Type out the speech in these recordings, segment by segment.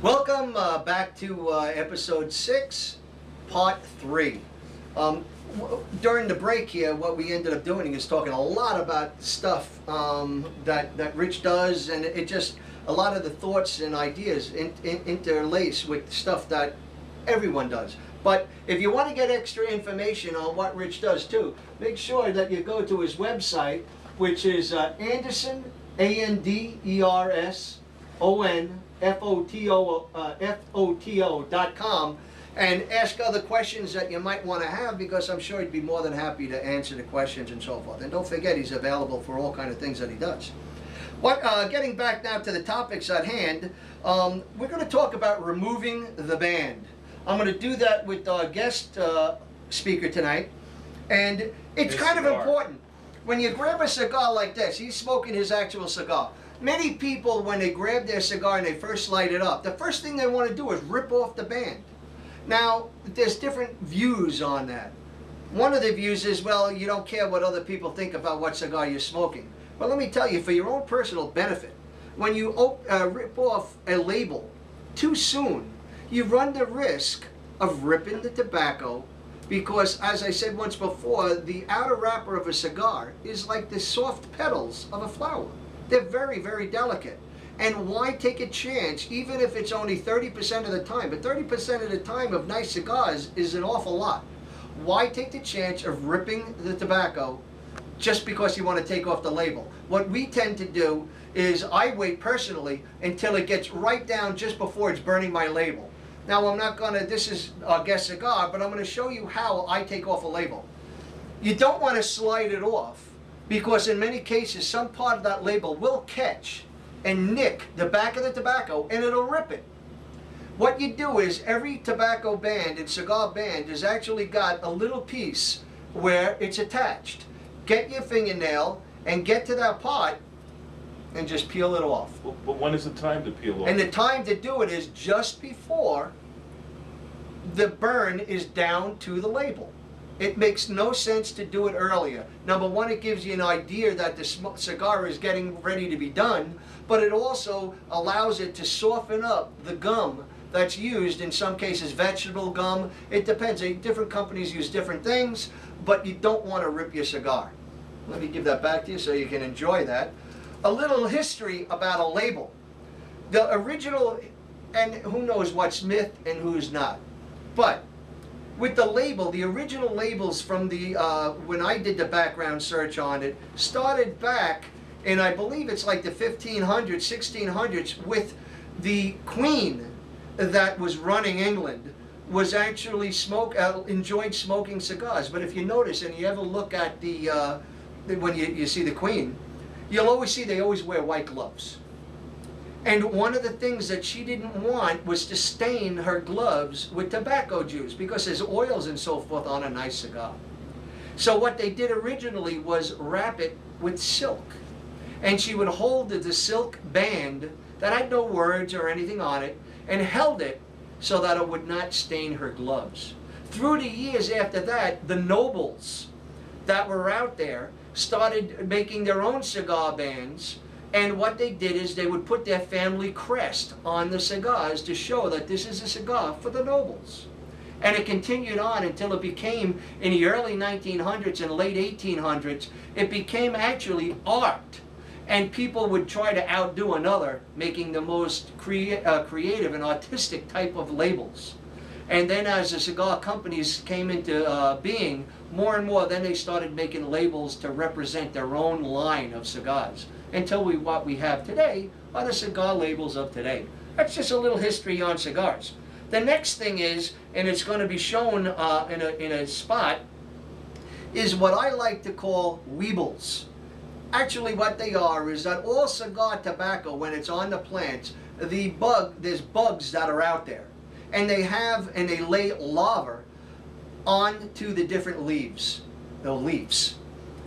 Welcome back to episode 6, part 3. During the break here, what we ended up doing is talking a lot about stuff that Rich does, and it just, a lot of the thoughts and ideas interlace with stuff that everyone does. But if you want to get extra information on what Rich does too, make sure that you go to his website, which is Anderson, ANDERSON, and ask other questions that you might want to have, because I'm sure he'd be more than happy to answer the questions and so forth. And don't forget, he's available for all kind of things that he does. Getting back now to the topics at hand, we're going to talk about removing the band. I'm going to do that with our guest speaker tonight, and it's kind of important. When you grab a cigar like this, he's smoking his actual cigar. Many people, when they grab their cigar and they first light it up, the first thing they want to do is rip off the band. Now, there's different views on that. One of the views is, well, you don't care what other people think about what cigar you're smoking. But let me tell you, for your own personal benefit, when you rip off a label too soon, you run the risk of ripping the tobacco, because, as I said once before, the outer wrapper of a cigar is like the soft petals of a flower. They're very, very delicate. And why take a chance, even if it's only 30% of the time? But 30% of the time of nice cigars is an awful lot. Why take the chance of ripping the tobacco just because you want to take off the label? What we tend to do is I wait personally until it gets right down just before it's burning my label. Now, I'm not going to, this is our guest cigar, but I'm going to show you how I take off a label. You don't want to slide it off, because in many cases, some part of that label will catch and nick the back of the tobacco, and it'll rip it. What you do is, every tobacco band and cigar band has actually got a little piece where it's attached. Get your fingernail and get to that part and just peel it off. But when is the time to peel off? And the time to do it is just before the burn is down to the label. It makes no sense to do it earlier. Number one, it gives you an idea that the cigar is getting ready to be done, but it also allows it to soften up the gum that's used, in some cases vegetable gum. It depends. Different companies use different things, but you don't want to rip your cigar. Let me give that back to you so you can enjoy that. A little history about a label. The original, and who knows what's myth and who's not, but with the label, the original labels from the, when I did the background search on it, started back in, I believe it's like the 1500s, 1600s, with the Queen that was running England was actually enjoyed smoking cigars. But if you notice, and you ever look at the, when you see the Queen, you'll always see they always wear white gloves. And one of the things that she didn't want was to stain her gloves with tobacco juice, because there's oils and so forth on a nice cigar. So what they did originally was wrap it with silk. And she would hold the silk band that had no words or anything on it, and held it so that it would not stain her gloves. Through the years after that, the nobles that were out there started making their own cigar bands, and what they did is they would put their family crest on the cigars to show that this is a cigar for the nobles. And it continued on until it became, in the early 1900s and late 1800s, it became actually art. And people would try to outdo another, making the most creative and artistic type of labels. And then as the cigar companies came into being, more and more, then they started making labels to represent their own line of cigars. Until what we have today are the cigar labels of today. That's just a little history on cigars. The next thing is, and it's going to be shown in a spot, is what I like to call weebles. Actually, what they are is that all cigar tobacco, when it's on the plants, there's bugs that are out there. And they lay larvae onto the different leaves, the leaves.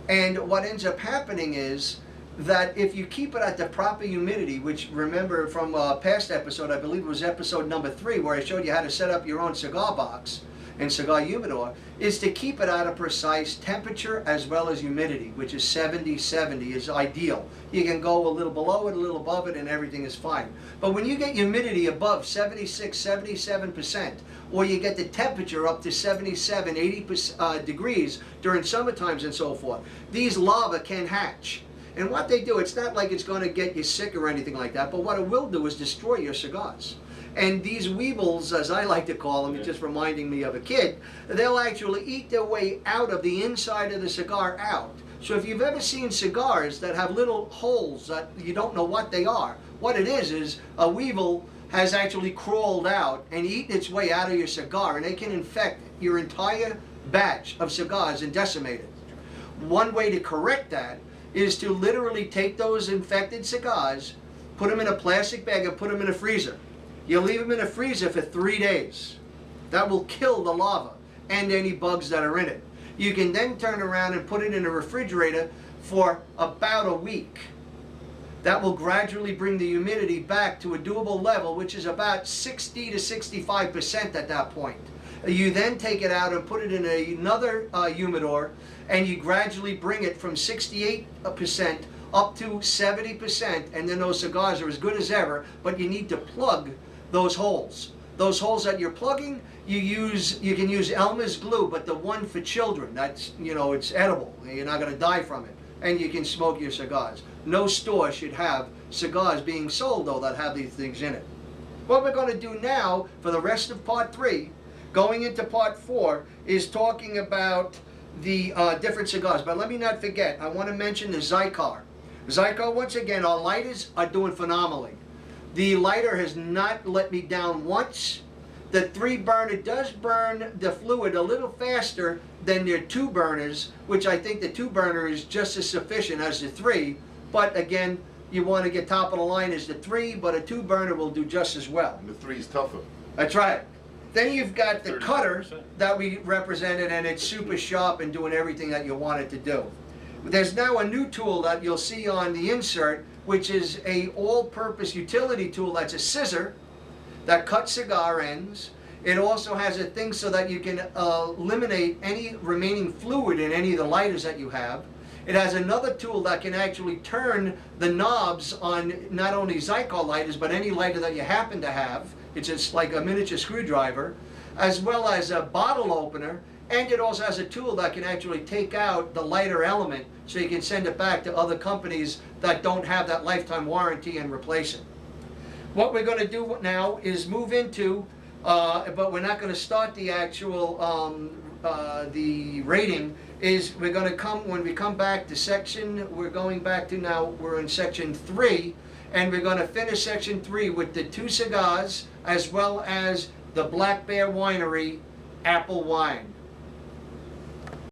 And what ends up happening is that if you keep it at the proper humidity, which, remember from a past episode, I believe it was episode number 3, where I showed you how to set up your own cigar box, and cigar humidor, is to keep it at a precise temperature as well as humidity, which is 70-70 is ideal. You can go a little below it, a little above it, and everything is fine. But when you get humidity above 76-77%, or you get the temperature up to 77-80 degrees during summer times and so forth, these larvae can hatch. And what they do, it's not like it's going to get you sick or anything like that, but what it will do is destroy your cigars. And these weevils, as I like to call them, just reminding me of a kid, they'll actually eat their way out of the inside of the cigar out. So if you've ever seen cigars that have little holes that you don't know what they are, what it is a weevil has actually crawled out and eaten its way out of your cigar, and they can infect your entire batch of cigars and decimate it. One way to correct that is to literally take those infected cigars, put them in a plastic bag and put them in a freezer. You leave them in a freezer for 3 days. That will kill the larva and any bugs that are in it. You can then turn around and put it in a refrigerator for about a week. That will gradually bring the humidity back to a doable level, which is about 60-65% at that point. You then take it out and put it in another humidor, and you gradually bring it from 68% up to 70%, and then those cigars are as good as ever, but you need to plug those holes. Those holes that you're plugging, you can use Elmer's glue, but the one for children, that's, it's edible. You're not going to die from it. And you can smoke your cigars. No store should have cigars being sold, though, that have these things in it. What we're going to do now for the rest of part 3, going into part 4, is talking about the different cigars. But let me not forget, I want to mention the Cigar. Cigar, once again, our lighters are doing phenomenally. The lighter has not let me down once. The 3 burner does burn the fluid a little faster than their 2 burners, which I think the 2 burner is just as sufficient as the 3. But again, you want to get top of the line as the 3, but a 2 burner will do just as well. And the 3 is tougher. That's right. Then you've got the 30%. cutter that we represented, and it's super sharp and doing everything that you want it to do. There's now a new tool that you'll see on the insert, which is a all-purpose utility tool that's a scissor that cuts cigar ends. It also has a thing so that you can eliminate any remaining fluid in any of the lighters that you have. It has another tool that can actually turn the knobs on not only Cigar lighters, but any lighter that you happen to have. It's just like a miniature screwdriver, as well as a bottle opener, and it also has a tool that can actually take out the lighter element so you can send it back to other companies that don't have that lifetime warranty and replace it. What we're going to do now is move into, but we're not going to start the actual, the rating, is we're going to come, when we come back to section, we're going back to now, we're in section 3, and we're going to finish section 3 with the 2 cigars, as well as the Black Bear Winery apple wine.